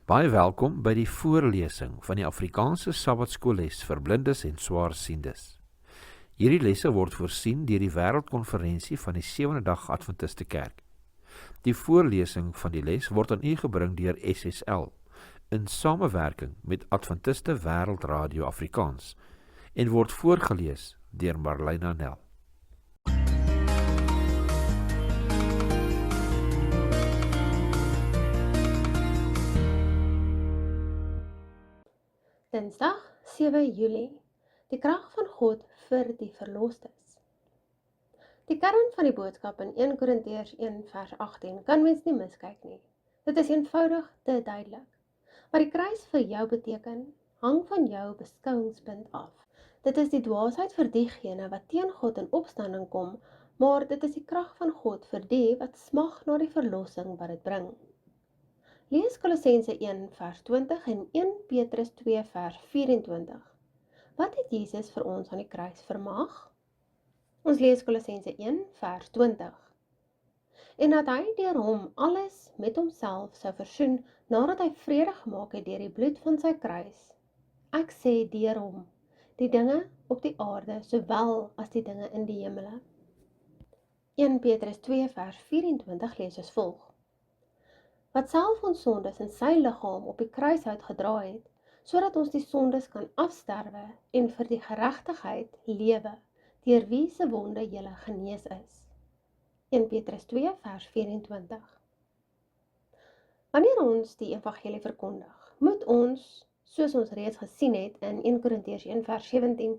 Baie welkom by die voorlesing van die Afrikaanse Sabbatskoolles vir blindes en swaarsiendes. Hierdie lesse word voorsien deur die Wêreldkonferensie van die Sewende Dag Adventiste Kerk. Die voorlesing van die les word aan u gebring deur SSL in samewerking met Adventiste Wêreldradio Afrikaans en word voorgeles deur Marlena Nel. Dinsdag 7 Julie. Die krag van God vir die verlostes. Die kern van die boodskap in 1 Korintiërs 1 vers 18 kan mens nie miskyk nie. Dit is eenvoudig te duidelik. Wat die kruis vir jou beteken, hang van jou beskouingspunt af. Dit is die dwaasheid vir diegene wat teen God in opstanding kom, maar dit is die krag van God vir die wat smag na die verlossing wat dit bring. Lees Kolossense 1 vers 20 en 1 Petrus 2 vers 24. Wat het Jesus vir ons aan die kruis vermag? Ons lees Kolossense 1 vers 20. En dat hy deur hom alles met homself sou versoen, nadat hy vrede gemaak het deur die bloed van sy kruis. Ek sê deur hom, die dinge op die aarde, sowel as die dinge in die hemele. 1 Petrus 2 vers 24 lees as volg. Wat self ons sondes in sy liggaam op die kruis uitgedra het, sodat ons die sondes kan afsterwe en vir die geregtigheid lewe, deur wie se wonde julle genees is. 1 Petrus 2 vers 24. Wanneer ons die evangelie verkondig, moet ons, soos ons reeds gesien het in 1 Korintiërs 1 vers 17,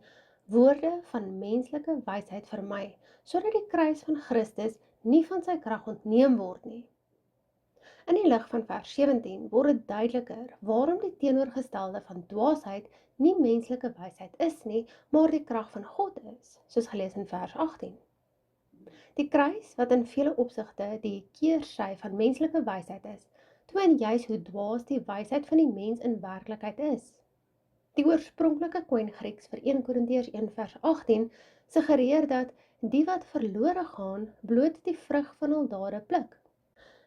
woorde van menslike wysheid vermy, sodat die kruis van Christus nie van sy krag ontneem word nie. In die lig van vers 17 word dit duideliker waarom die teenoorgestelde van dwaasheid nie menslike wysheid is nie, maar die krag van God is, soos gelees in vers 18. Die kruis, wat in vele opsigte die keersy van menslike wysheid is, toon juis hoe dwaas die wysheid van die mens in werklikheid is. Die oorspronklike koin Grieks vir 1 Korintiërs 1 vers 18 suggereer dat die wat verlore gaan, bloot die vrug van hul dade pluk.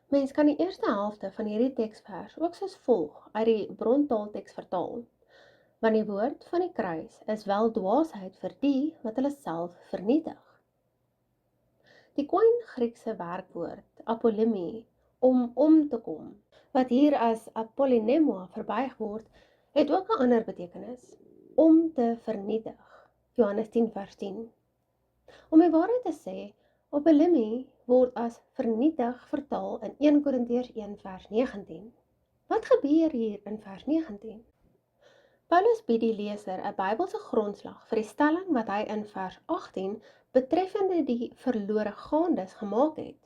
Mens kan die eerste helfte van hierdie teksvers ook soos volg uit die brontaalteks vertaal. Want die woord van die kruis is wel dwaasheid vir die wat hulle self vernietig. Die koin Griekse werkwoord apolimie, om te kom, wat hier as apollinema verbuig word, het ook 'n ander betekenis, om te vernietig. Johannes 10 vers 10. Om die waarheid te sê, apolimie word as vernietig vertaal in 1 Korintiërs 1 vers 19. Wat gebeur hier in vers 19? Paulus bied die leser 'n Bybelse grondslag vir die stelling wat hy in vers 18 betreffende die verlore gaandes gemaak het.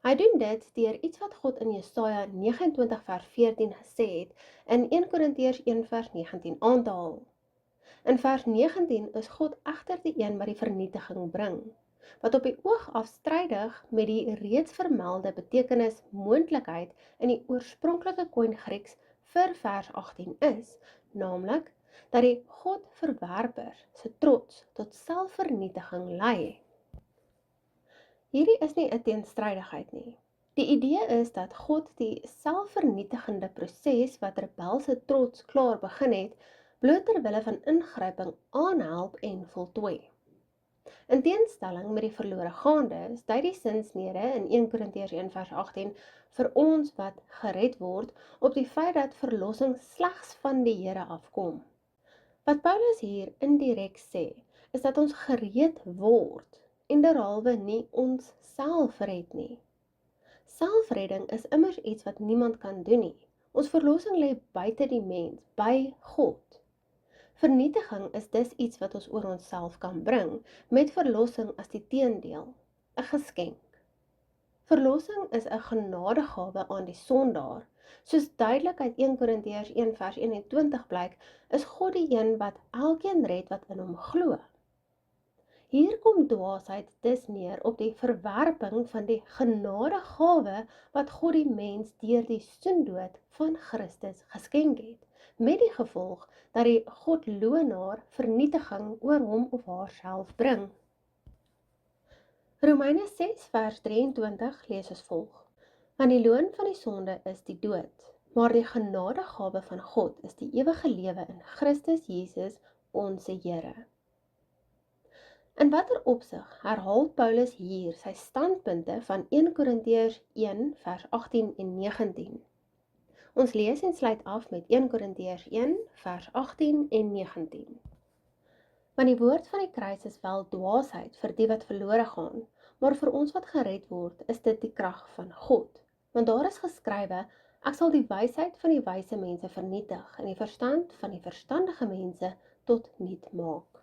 Hy doen dit deur iets wat God in Jesaja 29 vers 14 gesê het in 1 Korintiërs 1 vers 19 aan te haal. In vers 19 is God egter die een wat die vernietiging bring, wat op die oog afstrydig met die reeds vermelde betekenis moontlikheid in die oorspronklike koin Grieks vir vers 18 is, naamlik dat die Godverwerper se trots tot selfvernietiging lei. Hierdie is nie 'n teenstrydigheid nie. Die idee is dat God die selfvernietigende proses wat rebelse trots klaar begin het, bloot ter wille van ingryping aanhelp en voltooi. In teenstelling met die verlore gaandes, dui die sinsnede in 1 Korintiërs 1 vers 18 vir ons wat gered word op die feit dat verlossing slegs van die Here afkom. Wat Paulus hier indirek sê, is dat ons gered word en derhalwe nie ons self red nie. Selfredding is immers iets wat niemand kan doen nie. Ons verlossing lê buite die mens, by God. Vernietiging is dus iets wat ons oor onsself kan bring, met verlossing as die teendeel, 'n geskenk. Verlossing is 'n genadegawe aan die sondaar. Soos duidelik uit 1 Korintiërs 1 vers 21 blyk, is God die een wat elkeen red wat in hom glo. Hier kom dwaasheid dus neer op die verwerping van die genadegawe wat God die mens deur die soendood van Christus geskenk het, met die gevolg dat die godloonaar vernietiging oor hom of haarself bring. Romeine 6 vers 23 lees as volg. Want die loon van die sonde is die dood, Maar die genadegawe van God is die ewige lewe in Christus Jesus, ons Here. In watter opsig herhaal Paulus hier sy standpunte van 1 Korintiërs 1 vers 18 en 19? Ons lees en sluit af met 1 Korintiërs 1 vers 18 en 19. Want die woord van die kruis is wel dwaasheid vir die wat verlore gaan, maar vir ons wat gered word, is dit die krag van God. Want daar is geskrywe, ek sal die wysheid van die wyse mense vernietig en die verstand van die verstandige mense tot niet maak.